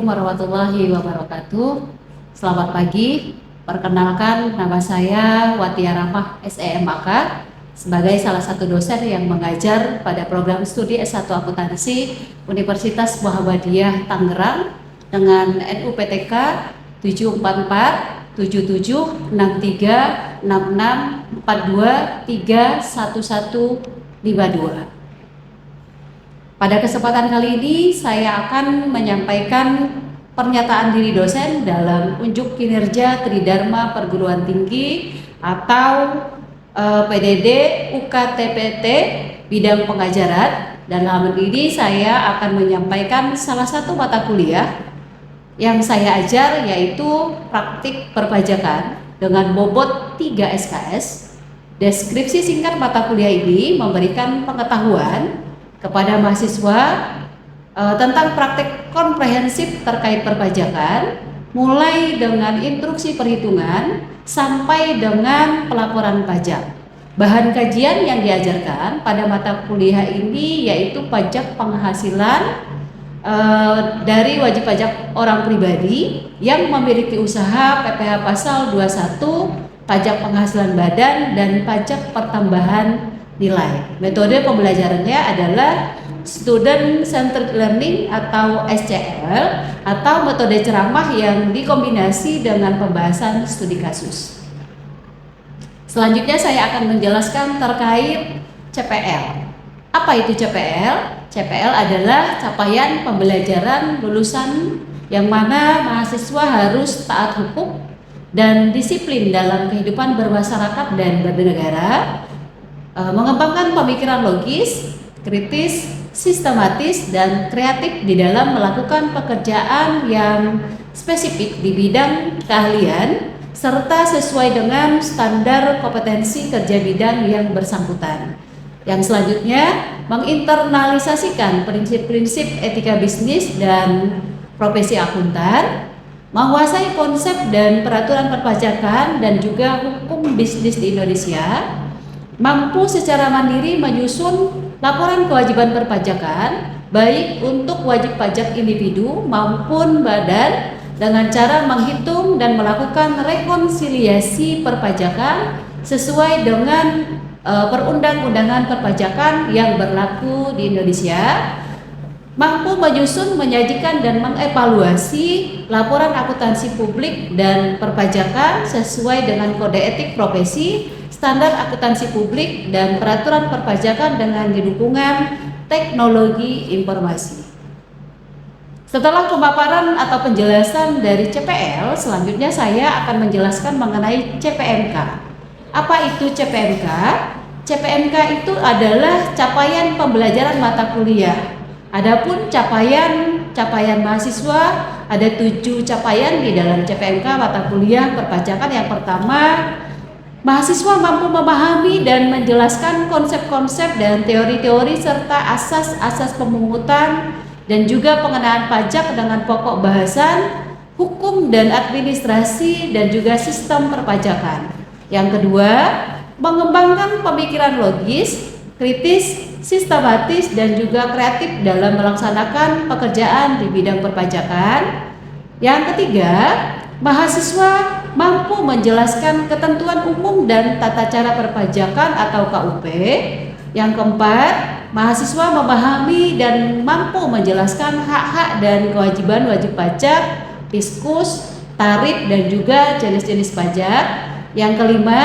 Assalamualaikum warahmatullahi wabarakatuh. Selamat pagi. Perkenalkan, nama saya Watia Rahmah SEMAK sebagai salah satu dosen yang mengajar pada program studi S1 Akuntansi Universitas Muhammadiyah Tangerang dengan NUPTK 744 77 63 66 42 311 52. Pada kesempatan kali ini saya akan menyampaikan pernyataan diri dosen dalam unjuk kinerja Tridharma Perguruan Tinggi atau PDD UKTPT bidang pengajaran. Dan dalam ini saya akan menyampaikan salah satu mata kuliah yang saya ajar, yaitu praktik perpajakan dengan bobot 3 SKS. Deskripsi singkat mata kuliah ini memberikan pengetahuan kepada mahasiswa tentang praktik komprehensif terkait perpajakan, mulai dengan instruksi perhitungan sampai dengan pelaporan pajak. Bahan kajian yang diajarkan pada mata kuliah ini yaitu pajak penghasilan dari wajib pajak orang pribadi yang memiliki usaha, PPh Pasal 21, pajak penghasilan badan, dan pajak pertambahan nilai. Metode pembelajarannya adalah Student Centered Learning atau SCL, atau metode ceramah yang dikombinasi dengan pembahasan studi kasus. Selanjutnya saya akan menjelaskan terkait CPL. Apa itu CPL? CPL adalah capaian pembelajaran lulusan yang mana mahasiswa harus taat hukum dan disiplin dalam kehidupan bermasyarakat dan bernegara, mengembangkan pemikiran logis, kritis, sistematis, dan kreatif di dalam melakukan pekerjaan yang spesifik di bidang keahlian serta sesuai dengan standar kompetensi kerja bidang yang bersangkutan. Yang selanjutnya, menginternalisasikan prinsip-prinsip etika bisnis dan profesi akuntan, menguasai konsep dan peraturan perpajakan dan juga hukum bisnis di Indonesia, mampu secara mandiri menyusun laporan kewajiban perpajakan baik untuk wajib pajak individu maupun badan dengan cara menghitung dan melakukan rekonsiliasi perpajakan sesuai dengan perundang-undangan perpajakan yang berlaku di Indonesia, mampu menyusun, menyajikan, dan mengevaluasi laporan akuntansi publik dan perpajakan sesuai dengan kode etik profesi, standar akuntansi publik, dan peraturan perpajakan dengan dukungan teknologi informasi. Setelah pemaparan atau penjelasan dari CPL, selanjutnya saya akan menjelaskan mengenai CPMK. Apa itu CPMK? CPMK itu adalah capaian pembelajaran mata kuliah. Adapun capaian mahasiswa, ada 7 capaian di dalam CPMK mata kuliah perpajakan. Yang pertama, mahasiswa mampu memahami dan menjelaskan konsep-konsep dan teori-teori serta asas-asas pemungutan dan juga pengenaan pajak dengan pokok bahasan, hukum dan administrasi, dan juga sistem perpajakan. Yang kedua, mengembangkan pemikiran logis, kritis, sistematis, dan juga kreatif dalam melaksanakan pekerjaan di bidang perpajakan. Yang ketiga, mahasiswa mampu menjelaskan ketentuan umum dan tata cara perpajakan atau KUP. Yang keempat, mahasiswa memahami dan mampu menjelaskan hak-hak dan kewajiban wajib pajak, fiskus, tarif, dan juga jenis-jenis pajak. Yang kelima,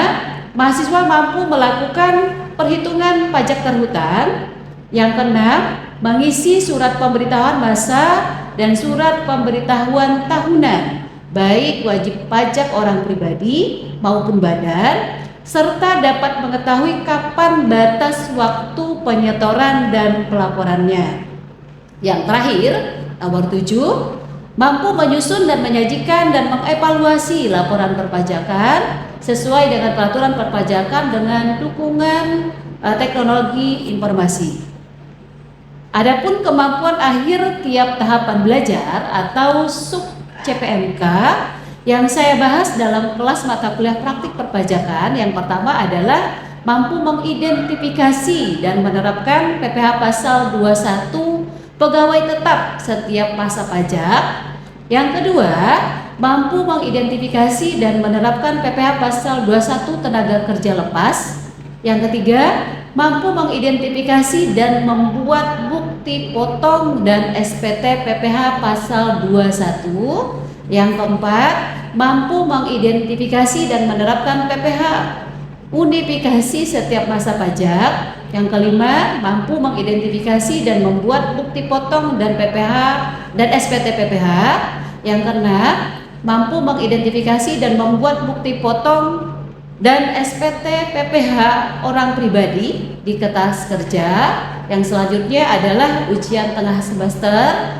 mahasiswa mampu melakukan perhitungan pajak terhutang. Yang keenam, mengisi surat pemberitahuan massa dan surat pemberitahuan tahunan baik wajib pajak orang pribadi maupun badan, serta dapat mengetahui kapan batas waktu penyetoran dan pelaporannya. Yang terakhir, nomor 7, mampu menyusun dan menyajikan dan mengevaluasi laporan perpajakan sesuai dengan peraturan perpajakan dengan dukungan teknologi informasi. Adapun kemampuan akhir tiap tahapan belajar atau sub CPMK yang saya bahas dalam kelas mata kuliah praktik perpajakan, yang pertama adalah mampu mengidentifikasi dan menerapkan PPh Pasal 21 pegawai tetap setiap masa pajak, Yang kedua, mampu mengidentifikasi dan menerapkan PPh pasal 21 tenaga kerja lepas. Yang ketiga, mampu mengidentifikasi dan membuat bukti potong dan SPT PPh pasal 21. Yang keempat, mampu mengidentifikasi dan menerapkan PPh unifikasi setiap masa pajak. Yang kelima, mampu mengidentifikasi dan membuat bukti potong dan PPh dan SPT PPh. Yang keenam, mampu mengidentifikasi dan membuat bukti potong dan SPT PPh orang pribadi di kertas kerja. Yang selanjutnya adalah ujian tengah semester.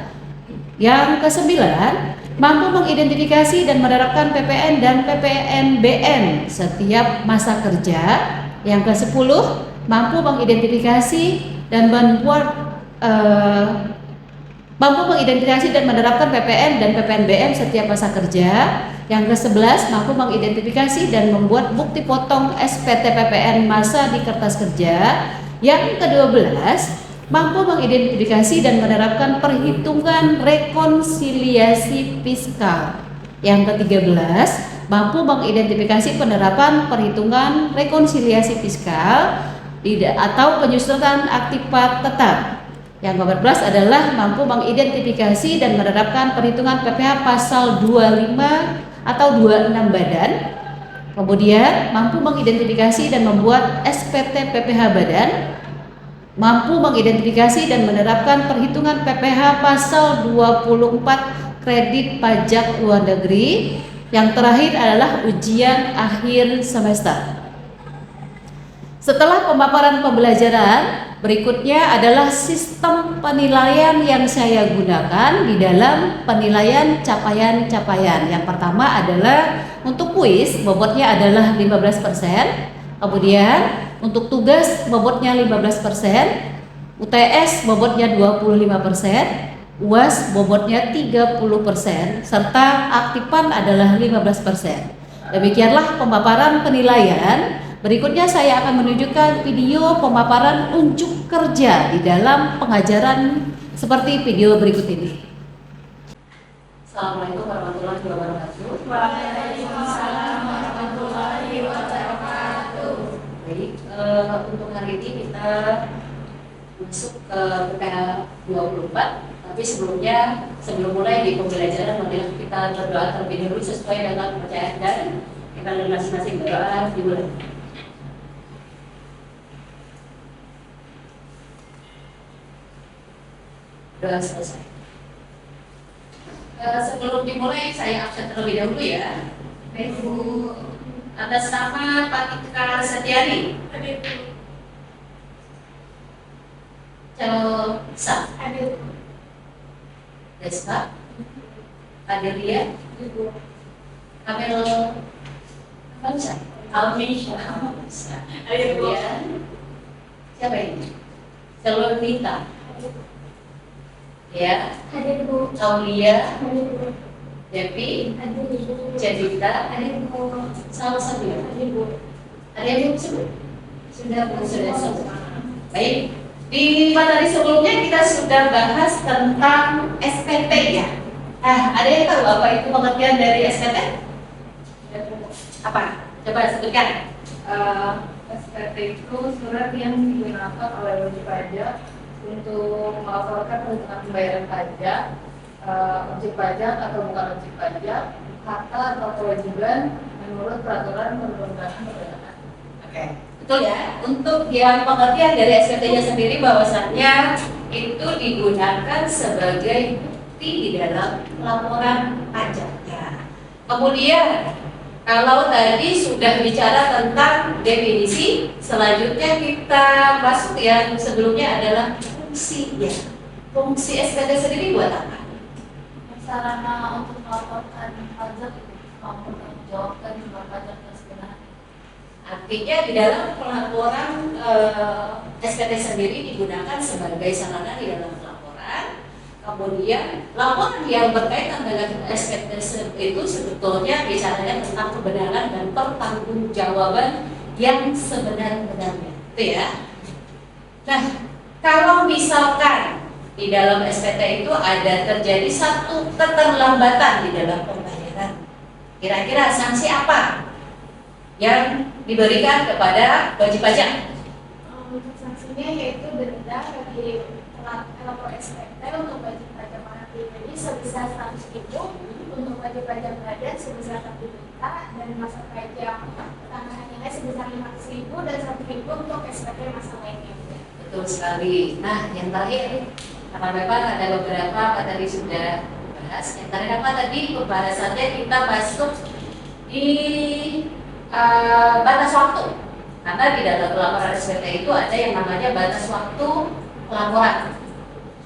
Yang kesembilan, mampu mengidentifikasi dan menerapkan PPN dan PPNBM setiap masa kerja. Yang kesepuluh, mampu mengidentifikasi dan menerapkan PPN dan PPNBM setiap masa kerja. Yang ke-11, mampu mengidentifikasi dan membuat bukti potong SPT PPN masa di kertas kerja. Yang ke-12, mampu mengidentifikasi dan menerapkan perhitungan rekonsiliasi fiskal. Yang ke-13, mampu mengidentifikasi penerapan perhitungan rekonsiliasi fiskal atau penyusunan aktiva tetap. Yang ke-14 adalah mampu mengidentifikasi dan menerapkan perhitungan PPh pasal 25 atau 26 badan. Kemudian mampu mengidentifikasi dan membuat SPT PPh badan. Mampu mengidentifikasi dan menerapkan perhitungan PPh pasal 24 kredit pajak luar negeri. Yang terakhir adalah ujian akhir semester. Setelah pemaparan pembelajaran, berikutnya adalah sistem penilaian yang saya gunakan di dalam penilaian capaian-capaian. Yang pertama adalah untuk kuis, bobotnya adalah 15%. Kemudian untuk tugas bobotnya 15%, UTS bobotnya 25%, UAS bobotnya 30%, serta aktifan adalah 15%. Demikianlah pemaparan penilaian. Berikutnya saya akan menunjukkan video pemaparan unjuk kerja di dalam pengajaran seperti video berikut ini. Assalamualaikum warahmatullahi wabarakatuh. Waalaikumsalam warahmatullahi wabarakatuh. Baik, untuk hari ini kita masuk ke PPh 24. Tapi sebelum mulai di pembelajaran, marilah kita berdoa terlebih dahulu sesuai dengan kepercayaan dan kita masing-masing berdoa dimulai. Doa selesai. Sebelum dimulai saya absen terlebih dahulu ya. Baik Bu, atas nama Patika Setiani. Hadir. Celsa. Hadir. Desta. Adelia. Kamil. Almisha. Hadir Bu. Kemudian siapa ini? Celonita. Ya. Hadir Bu. Aulia. Hadir Bu. Devi. Hadir Bu. Jadita. Hadir Bu. Salah satu ya. Hadir Bu. Ada yang belum sebut? Sudah semua. Baik. Di materi sebelumnya kita sudah bahas tentang SPT ya. Ada yang tahu apa itu pengertian dari SPT? Apa? Coba sebutkan. SPT itu surat yang digunakan oleh wajib pajak untuk melaporkan perhitungan pembayaran pajak, objek pajak atau bukan objek pajak, harta atau kewajiban menurut peraturan perundang-undangan perdagangan. Oke, betul ya. Untuk yang pengertian dari SPT-nya sendiri bahwasannya itu digunakan sebagai bukti di dalam laporan pajaknya. Kemudian kalau tadi sudah bicara tentang definisi, selanjutnya kita masuk yang sebelumnya adalah fungsinya. Fungsi SPT sendiri buat apa? Sarana untuk melaporkan pajak, mempertanggungjawabkan jumlah pajak yang sebenarnya. Artinya di dalam pelaporan SPT sendiri digunakan sebagai sarana di dalam laporan. Kemudian laporan yang berkaitan dengan SPT itu sebetulnya bicaranya tentang kebenaran dan pertanggungjawaban yang sebenar-benarnya, itu ya. Nah, kalau misalkan di dalam SPT itu ada terjadi satu keterlambatan di dalam pembayaran. Kira-kira sanksi apa yang diberikan kepada wajib pajak? Untuk sanksinya yaitu denda bagi lapor SPT untuk wajib pajak orang pribadi sebesar 100.000, untuk wajib pajak badan sebesar 1 juta, dan masa pajak tambahan nilai sebesar 500.000 dan 1.000 untuk SPT masa lainnya. Betul sekali. Nah, yang terakhir, karena memang ada beberapa apa tadi sudah bahas. Yang terakhir apa tadi pembahasannya kita masuk di batas waktu. Karena di dalam pelaporan SPT itu ada yang namanya batas waktu pelaporan.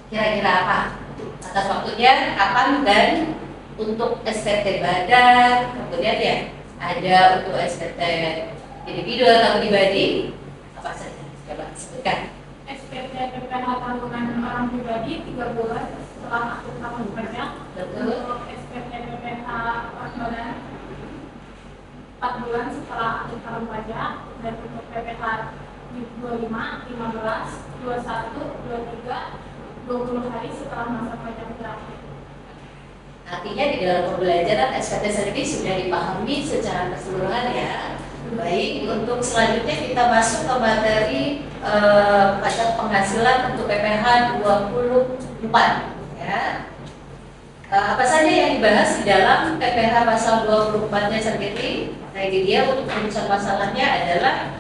Kira-kira apa? Batas waktunya kapan dan untuk SPT badan, kemudian ya ada untuk SPT individu atau pribadi apa saja? Coba sebutkan. SPT PPh tahunan orang pribadi 3 bulan setelah akhir tahun pajak. Betul. Untuk SPT PPh orang badan 4 bulan setelah akhir tahun pajak, dan untuk PPh 25, 15, 21, 23, 20 hari setelah masa pajak berakhir. Artinya di dalam pembelajaran SPT sendiri sudah dipahami secara keseluruhan ya. Baik, untuk selanjutnya kita masuk ke materi pajak penghasilan untuk PPh 24 ya. Apa saja yang dibahas di dalam PPh pasal 24-nya sendiri? Nah, ini dia untuk perusahaan masalahnya adalah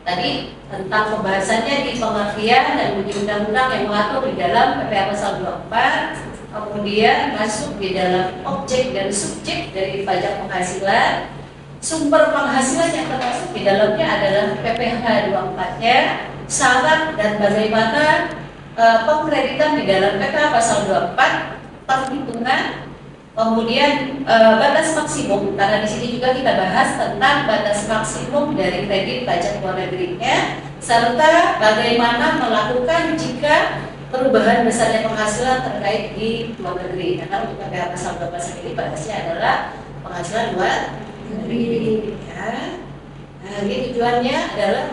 tadi tentang pembahasannya di pengertian dan bunyi undang-undang yang mengatur di dalam PPh pasal 24, kemudian masuk di dalam objek dan subjek dari pajak penghasilan, sumber penghasilan yang termasuk di dalamnya adalah PPh 24-nya, syarat dan bagaimana pengkreditan di dalam PPh pasal 24, perhitungan, kemudian batas maksimum, karena di sini juga kita bahas tentang batas maksimum dari kredit pajak luar negerinya, serta bagaimana melakukan jika perubahan besarnya penghasilan terkait di luar negeri. Karena untuk PPh pasal 12 ini bahasnya adalah penghasilan luar negeri. Ya. Nah, ini tujuannya adalah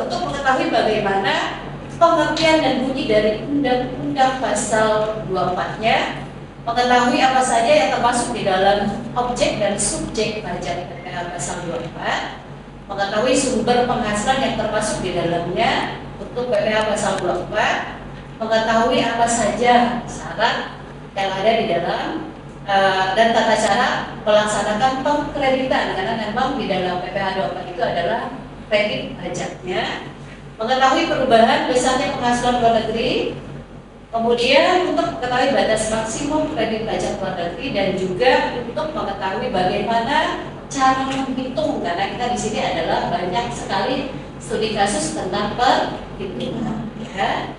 untuk mengetahui bagaimana pengertian dan bunyi dari Undang-Undang pasal 24-nya, mengetahui apa saja yang termasuk di dalam objek dan subjek pajak PPh pasal 24, mengetahui sumber penghasilan yang termasuk di dalamnya untuk PPh pasal 24, mengetahui apa saja syarat yang ada di dalam dan tata cara melaksanakan pengkreditan, karena memang di dalam PPh 24 itu adalah kredit pajaknya, mengetahui perubahan besarnya penghasilan luar negeri, kemudian untuk mengetahui batas maksimum kredit pajak luar negeri, dan juga untuk mengetahui bagaimana cara menghitung, karena kita di sini adalah banyak sekali studi kasus tentang perhitungan. Ya.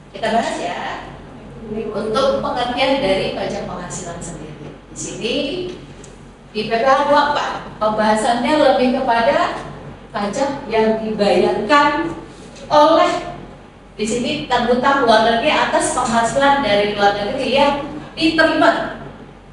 Kita bahas ya untuk pengertian dari pajak penghasilan sendiri. Di sini di PPh 24 pembahasannya lebih kepada pajak yang dibayarkan oleh di sini utang luar negeri atas penghasilan dari luar negeri yang diterima,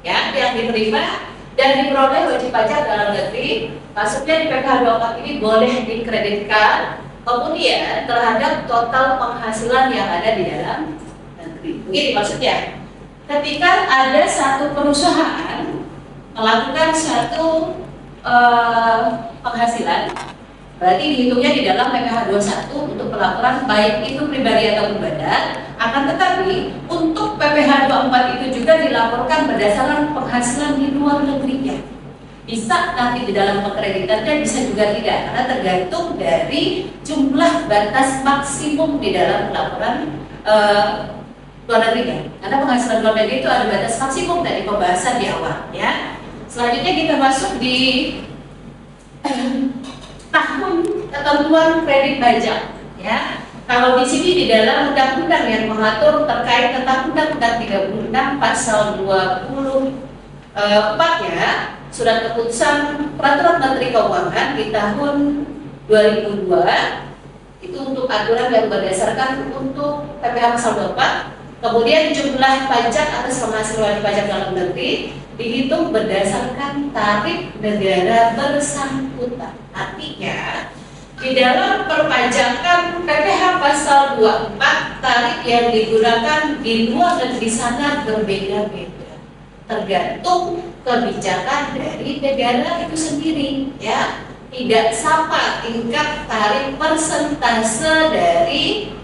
ya, yang diterima dan diperoleh wajib pajak dalam negeri. Masuknya di PPh 24 ini boleh dikreditkan kemudian terhadap total penghasilan yang ada di dalam negeri. Begini maksudnya, ketika ada satu perusahaan melakukan suatu penghasilan, berarti dihitungnya di dalam PPh 21 untuk pelaporan baik itu pribadi atau badan. Akan tetapi untuk PPh 24 itu juga dilaporkan berdasarkan penghasilan di luar negerinya. Bisa nanti di dalam pengkreditannya, bisa juga tidak, karena tergantung dari jumlah batas maksimum di dalam laporan luar negerinya. Karena penghasilan luar negeri itu ada batas maksimum dari pembahasan di awal. Ya. Selanjutnya kita masuk di tahun ketentuan kredit pajak. Ya. Kalau di sini di dalam undang-undang yang mengatur terkait tentang Undang-Undang 36 pasal 24 ya. Surat keputusan Peraturan Menteri Keuangan di tahun 2002 itu untuk aturan yang berdasarkan untuk PPh pasal 24, kemudian jumlah pajak atas penghasilan pajak dalam negeri dihitung berdasarkan tarif negara bersangkutan. Artinya di dalam perpajakan PPh pasal 24 tarif yang digunakan di luar negeri sana berbeda-beda, tergantung kebijakan dari negara itu sendiri, ya. Tidak sama tingkat tarif persentase dari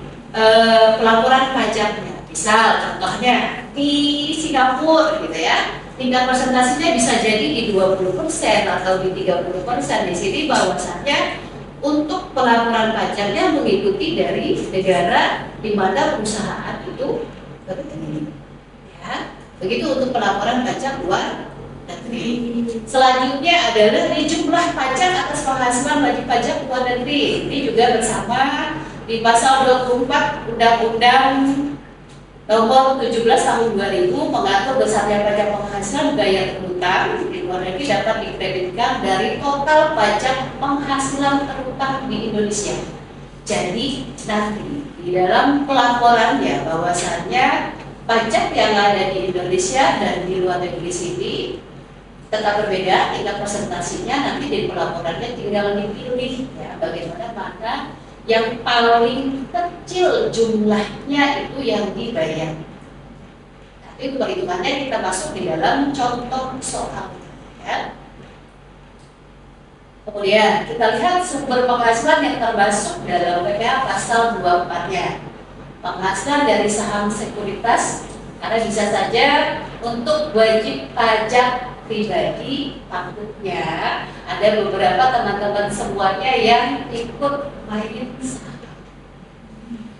pelaporan pajaknya. Misal contohnya di Singapura gitu ya, tingkat persentasenya bisa jadi di 20% atau di 30%. Di sini bahwasannya untuk pelaporan pajaknya mengikuti dari negara di mana perusahaan itu berdiri. Ya, begitu untuk pelaporan pajak luar negeri. Selanjutnya adalah di jumlah pajak atas penghasilan wajib pajak luar negeri. Ini juga bersama di pasal 24 Undang-Undang Nomor 17 Tahun 2000 mengatur besarnya pajak penghasilan biaya terhutang di luar negeri dapat dikreditkan dari total pajak penghasilan terhutang di Indonesia. Jadi nanti di dalam pelaporannya bahwasannya pajak yang ada di Indonesia dan di luar negeri sini tetap berbeda, tingkat presentasinya nanti di pelaporannya tinggal dipilih ya bagaimana mana yang paling kecil jumlahnya itu yang dibayar. Tapi itu perhitungannya kita masuk di dalam contoh soal ya. Kemudian kita lihat sumber penghasilan yang termasuk dalam PPh pasal 24-nya. Penghasilan dari saham sekuritas, karena bisa saja untuk wajib pajak pribadi takutnya ada beberapa teman-teman semuanya yang ikut main saham.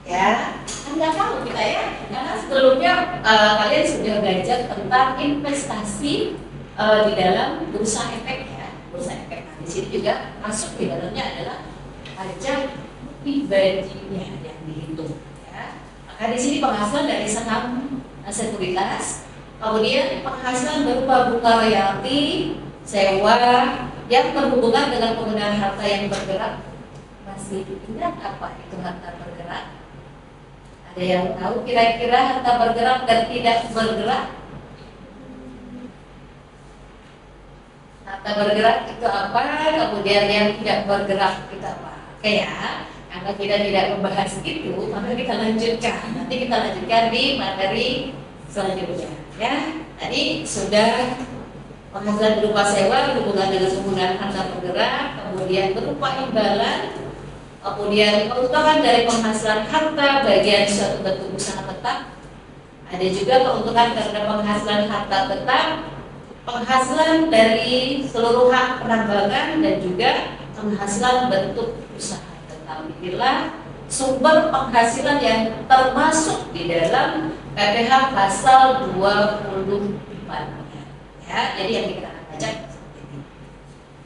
Ya, kan nggak tahu kita ya, karena sebelumnya kalian sudah belajar tentang investasi di dalam bursa efek ya, bursa efek. Nah, di sini juga masuk di dalamnya adalah pajak pribadinya yang dihitung. Ya. Maka di sini penghasilan dari saham sekuritas. Kemudian penghasilan berupa bunga royalti, sewa yang berhubungan dengan penggunaan harta yang bergerak. Masih ingat apa itu harta bergerak? Ada yang tahu kira-kira harta bergerak dan tidak bergerak? Harta bergerak itu apa? Kemudian yang tidak bergerak itu apa? Oke ya, karena kita tidak membahas itu, maka kita lanjutkan. Nanti kita lanjutkan di materi selanjutnya. Ya, tadi sudah penghasilan berupa sewa berhubungan dengan penggunaan harta bergerak, kemudian berupa imbalan, kemudian keuntungan dari penghasilan harta bagian suatu bentuk usaha tetap. Ada juga keuntungan karena penghasilan harta tetap, penghasilan dari seluruh hak penambangan dan juga penghasilan bentuk usaha tetap. Inilah sumber penghasilan yang termasuk di dalam PPh pasal 24 ya, jadi yang dikenakan pajak seperti ini.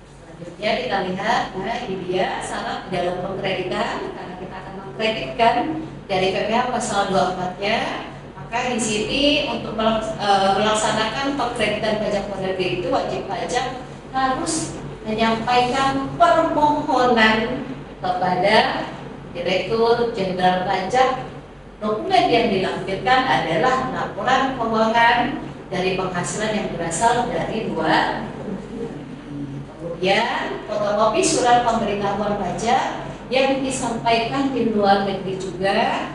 Selanjutnya kita lihat, nah ini dia syarat dalam pengkreditan, karena kita akan mengkreditkan dari PPh pasal 24-nya. Maka di sini untuk melaksanakan pengkreditan pajak luar negeri itu wajib pajak harus menyampaikan permohonan kepada Direktur Jenderal Pajak. Dokumen yang dilampirkan adalah laporan keuangan dari penghasilan yang berasal dari luar. Kemudian fotokopi surat pemberitahuan pajak yang disampaikan di luar negeri juga.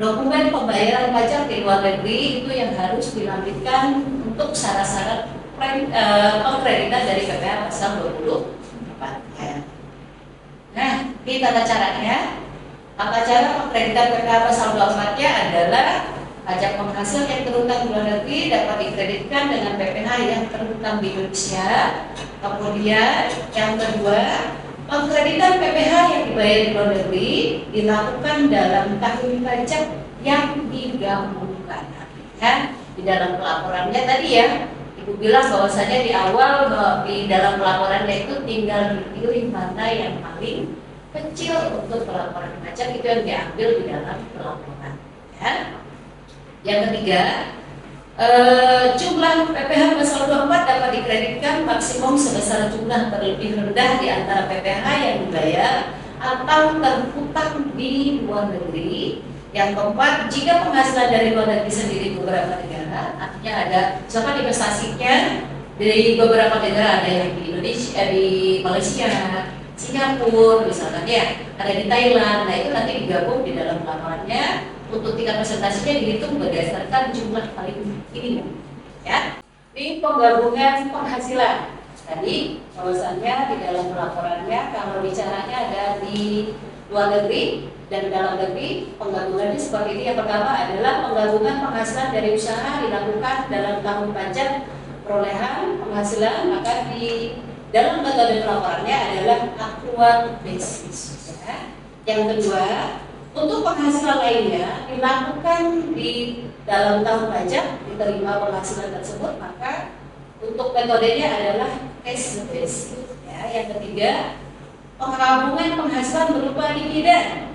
Dokumen pembayaran pajak di luar negeri itu yang harus dilampirkan untuk syarat-syarat pengkreditan dari PPh pasal 24. Nah, ini tata caranya. Tata cara pengkreditan PPh pasal 24-nya adalah pajak penghasilan yang terhutang di luar negeri dapat dikreditkan dengan PPh yang terhutang di Indonesia. Kemudian yang kedua, pengkreditan PPh yang dibayar di luar negeri dilakukan dalam tahun pajak yang digabungkan. Ya, di dalam pelaporannya tadi ya, Ibu bilang bahwasanya di awal di dalam pelaporannya itu tinggal dipilih mana yang paling kecil untuk pelaporan pajak, itu yang diambil di dalam pelaporan. Ya. Yang ketiga, jumlah PPh pasal 24 dapat dikreditkan maksimum sebesar jumlah terlebih rendah di antara PPh yang dibayar atau terhutang di luar negeri. Yang keempat, jika penghasilan dari luar negeri sendiri beberapa negara, artinya ada misalkan investasinya dari beberapa negara, ada yang di Indonesia, di Malaysia, Singapura misalkan ya, ada di Thailand. Nah itu nanti digabung di dalam laporannya. untuk tingkat presentasinya dihitung berdasarkan jumlah kali ini. Ya, di penggabungan penghasilan. Tadi bahwasannya di dalam laporannya kalau bicaranya ada di luar negeri dan dalam negeri, penggabungannya seperti ini. Yang pertama adalah penggabungan penghasilan dari usaha dilakukan dalam tahun pajak perolehan penghasilan, maka di dalam metode pelaporannya adalah accrual basis. Ya. Yang kedua, untuk penghasilan lainnya dilakukan di dalam tahun pajak diterima penghasilan tersebut, maka untuk metodenya adalah cash basis. Ya. Yang ketiga, penggabungan penghasilan berupa dividen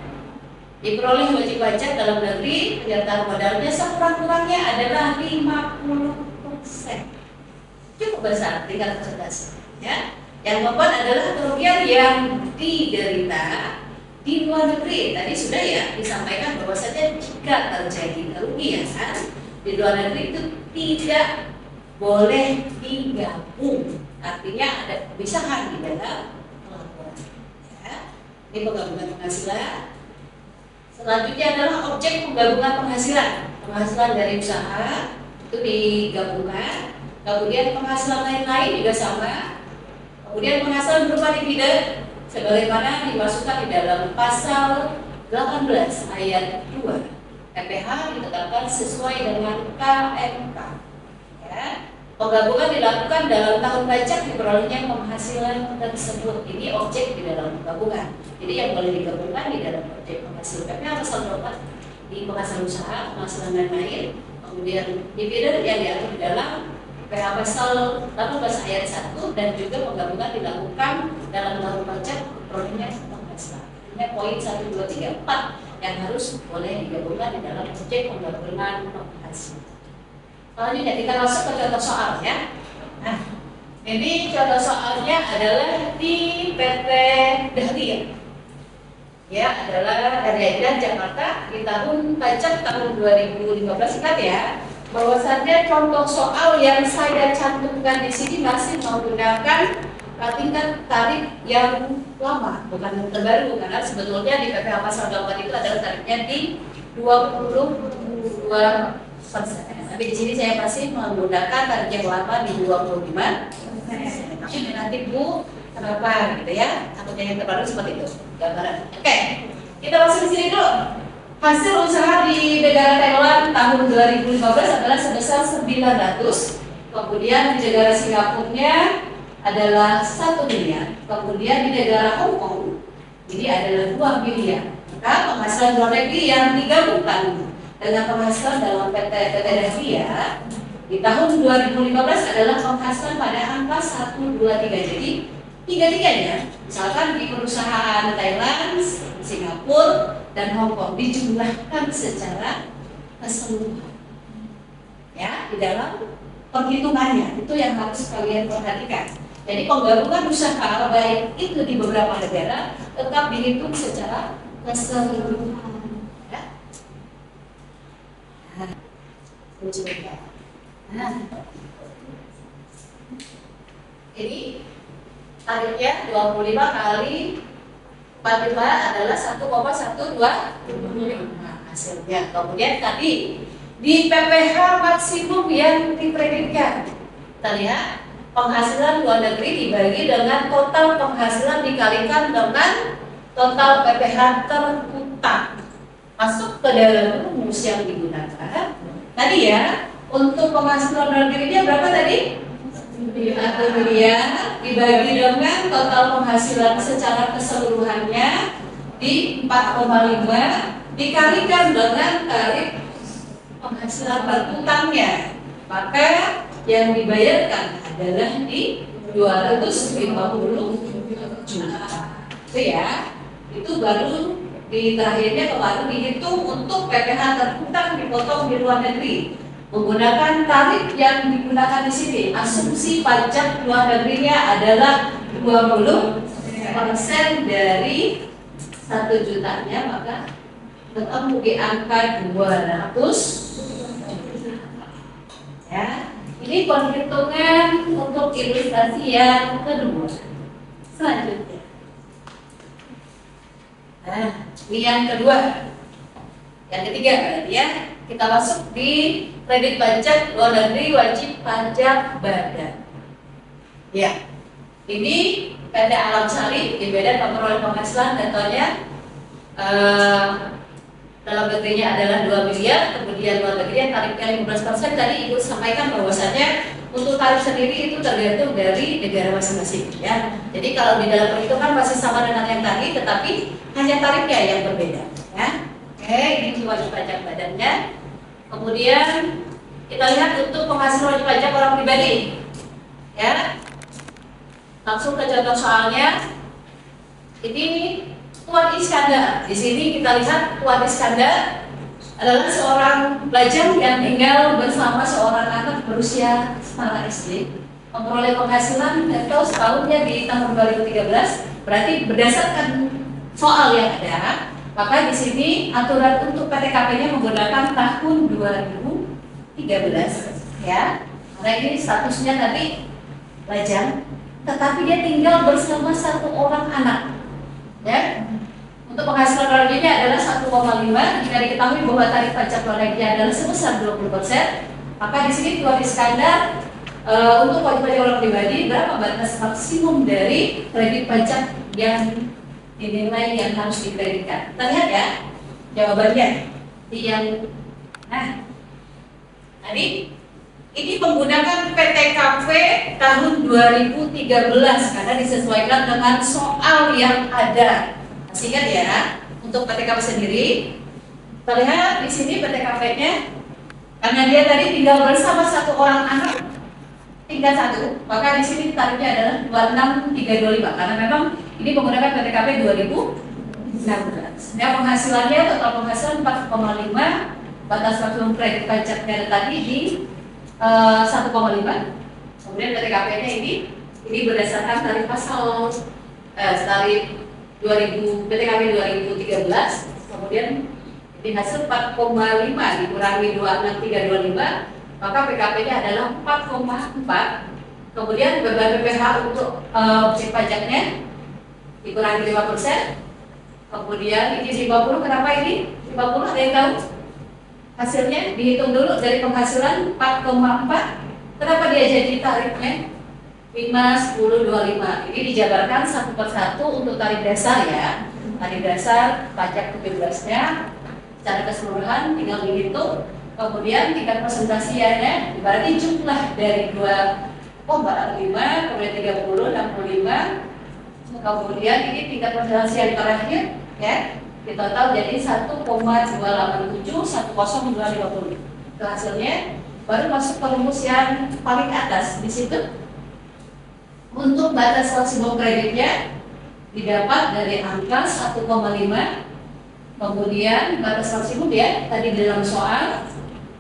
diperoleh wajib pajak dalam negeri, penyertaan modalnya sekurang-kurangnya adalah 50%. Cukup besar tingkat presentasi. Ya. Yang keempat adalah kerugian yang diderita di luar negeri. Tadi sudah ya disampaikan bahwasanya jika terjadi kerugian di luar negeri itu tidak boleh digabung. Artinya ada pemisahan di dalam pelaporan. Ya. Ini penggabungan penghasilan. Selanjutnya adalah objek penggabungan penghasilan. Penghasilan dari usaha itu digabungkan. Kemudian penghasilan lain-lain juga sama. Kemudian penghasilan berupa dividen sebagaimana dimasukkan di dalam pasal 18 ayat 2 PPh ditetapkan sesuai dengan KMK. Ya. Penggabungan dilakukan dalam tahun pajak diperolehnya penghasilan tersebut. Ini objek di dalam penggabungan. Jadi yang boleh digabungkan di dalam objek penghasilan PPh pasal 24 di penghasilan usaha, penghasilan lain-lain. Kemudian dividen yang diatur di dalam PH pasal 18 ayat 1 dan juga penggabungan dilakukan dalam tahun pajak perolehnya penghasilan. Ini poin 1, 2, 3, 4 yang harus boleh digabungkan di dalam objek penggabungan penghasilan. Selanjutnya kita masuk ke contoh soal ya. Nah, ini contoh soalnya adalah di PT Dahlia. Ya, adalah Dahlia Jakarta di tahun pajak tahun 2015. Ingat ya, bahwasannya contoh soal yang saya cantumkan di sini masih menggunakan tingkat tarif yang lama, bukan yang terbaru, karena sebetulnya di PPh pasal 24 itu adalah tarifnya di 22%. Tapi di sini saya masih menggunakan tarif yang lama di 25%. Nanti Bu, kenapa gitu ya? Takutnya yang terbaru seperti itu gambaran. Oke, kita masuk di sini dulu. Hasil usaha di negara Thailand tahun 2015 adalah sebesar 900. Kemudian di negara Singapura adalah 1 miliar. Kemudian di negara Hong Kong ini adalah 2 miliar. Maka penghasilan luar negeri yang digabungkan dengan penghasilan dalam PT Dahlia di tahun 2015 adalah penghasilan pada angka 1, 2, 3. Jadi tiga-tiganya, misalkan di perusahaan Thailand, Singapura, dan Hong Kong dijumlahkan secara keseluruhan. Ya, di dalam perhitungannya itu yang harus kalian perhatikan. Jadi penggabungan usaha baik itu di beberapa negara tetap dihitung secara keseluruhan. Ya. Nah, ini tarifnya 25 kali 45 adalah 1,125 hasilnya. Kemudian tadi di PPh maksimum yang diprediksi. Kita lihat penghasilan luar negeri dibagi dengan total penghasilan dikalikan dengan total PPh terhutang. Masuk ke dalam rumus yang digunakan. Tadi ya, untuk penghasilan luar negerinya berapa tadi? 1 miliar dibagi dengan total penghasilan secara keseluruhannya di 4,5 dikalikan dengan tarif penghasilan berhutangnya, maka yang dibayarkan adalah di 250 juta. Itu ya, itu baru di terakhirnya kemarin dihitung untuk PPh terhutang dipotong di luar negeri. Menggunakan tarif yang digunakan di sini, asumsi pajak luar negerinya adalah 20% dari 1 jutanya, maka ketemu di angka 200. Ya, ini perhitungan untuk ilustrasi yang kedua. Selanjutnya, nah, ini yang kedua. Yang ketiga berarti ya, kita masuk di kredit pajak luar negeri wajib pajak badan. Ya, ini PT Alam Sari, dividend memperoleh penghasilan datanya dalam negerinya adalah 2 miliar, kemudian luar negeri yang tarifnya 15%. Tadi Ibu sampaikan bahwasannya untuk tarif sendiri itu tergantung dari negara masing-masing ya. Jadi kalau di dalam perhitungan masih sama dengan yang tadi, tetapi hanya tarifnya yang berbeda ya. Oke, ini wajib pajak badannya. Kemudian kita lihat untuk penghasilan wajib pajak orang pribadi ya. Langsung ke contoh soalnya. Ini Tuan Iskandar. Di sini kita lihat Tuan Iskandar adalah seorang pelajar yang tinggal bersama seorang anak berusia setara SD, memperoleh penghasilan netto setahunnya di tahun 2013. Berarti berdasarkan soal yang ada, maka di sini aturan untuk PTKP-nya menggunakan tahun 2013 ya. Karena ini statusnya tadi pelajar, tetapi dia tinggal bersama satu orang anak ya. Untuk penghasilan luar negerinya adalah 1,5. Jika diketahui bahwa tarif pajak luar negeri adalah sebesar 20%, maka di sini Tuan Iskandar untuk wajib pajak orang pribadi berapa batas maksimum dari kredit pajak yang dinilai yang harus dikreditkan? Kita lihat ya jawabannya di yang tadi ini menggunakan PTKP tahun 2013 karena disesuaikan dengan soal yang ada. Ingat ya, untuk PTKP sendiri, kita lihat di sini PTKP-nya, karena dia tadi tinggal bersama satu orang anak, tingkat 1, maka di sini tarifnya adalah 26325 karena memang ini menggunakan PTKP 2016. Ya, penghasilannya total penghasilan 4,5, batas maksimum kredit pajaknya tadi di 1,5. Kemudian PTKP-nya ini berdasarkan tarif pasal tarif PTKP 2013, kemudian di hasil 4,5 dikurangi 26325, maka PKP-nya adalah 4,4. Kemudian beban PPh untuk objek pajaknya dikurangi 5%. Kemudian ini 50, kenapa ini 50? Ada yang tahu? Hasilnya dihitung dulu dari penghasilan 4,4. Kenapa dia jadi tarifnya 5, 10, 25. Ini dijabarkan satu per satu untuk tarif dasar ya. Tarif dasar pajak 17-nya secara keseluruhan tinggal dihitung. Kemudian tingkat presentasiannya berarti jumlah dari 2,5, kemudian 30, 65. Kemudian ini tingkat presentasian terakhir ya. Di total jadi 1,287, 10250. Itu hasilnya. Baru masuk ke rumus yang paling atas di situ. Untuk batas maksimum kreditnya didapat dari angka 1,5. Kemudian batas maksimum ya tadi dalam soal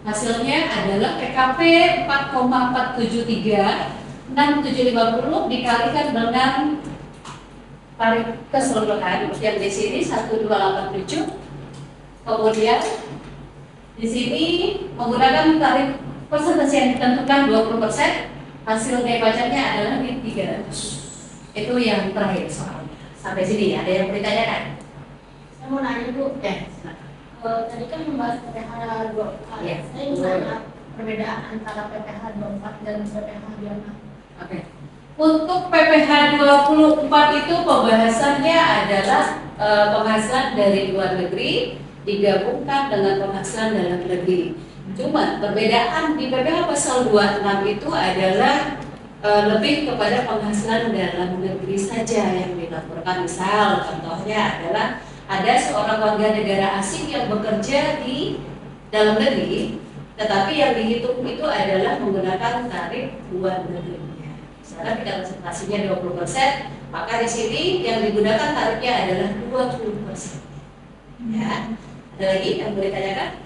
hasilnya adalah PKP 4,473 6750 dikalikan dengan tarif keseluruhan yang di sini 1287. Kemudian di sini menggunakan tarif persentase yang ditentukan 20%. Hasil dari pajaknya adalah di 300. Itu yang terakhir soalnya. Sampai sini ada yang ditanyakan? Saya mau nanya Bu. Ya. Tadi kan membahas PPh 24. Ya. Saya ingin tanya perbedaan antara PPh 24 dan PPh 26. Oke. Untuk PPh 24 itu pembahasannya adalah penghasilan dari luar negeri digabungkan dengan penghasilan dalam negeri. Cuma perbedaan di PPh pasal 26 itu adalah lebih kepada penghasilan dalam negeri saja yang dilaporkan. Misal contohnya adalah ada seorang warga negara asing yang bekerja di dalam negeri, tetapi yang dihitung itu adalah menggunakan tarif luar negerinya. Misalnya tingkat presentasinya 20%, maka di sini yang digunakan tarifnya adalah 20%. Ya, ada lagi yang boleh tanyakan?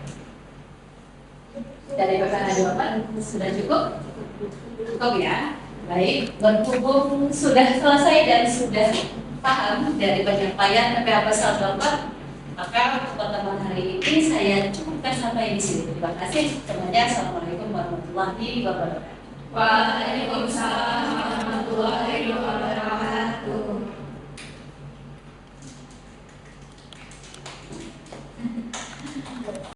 Dari PPh 24 sudah cukup? Cukup ya. Baik, berhubung sudah selesai dan sudah paham dari penyampaian PPh pasal 24, maka pertemuan hari ini saya cukupkan sampai di sini. Terima kasih semuanya. Assalamualaikum warahmatullahi wabarakatuh. Waalaikumsalam.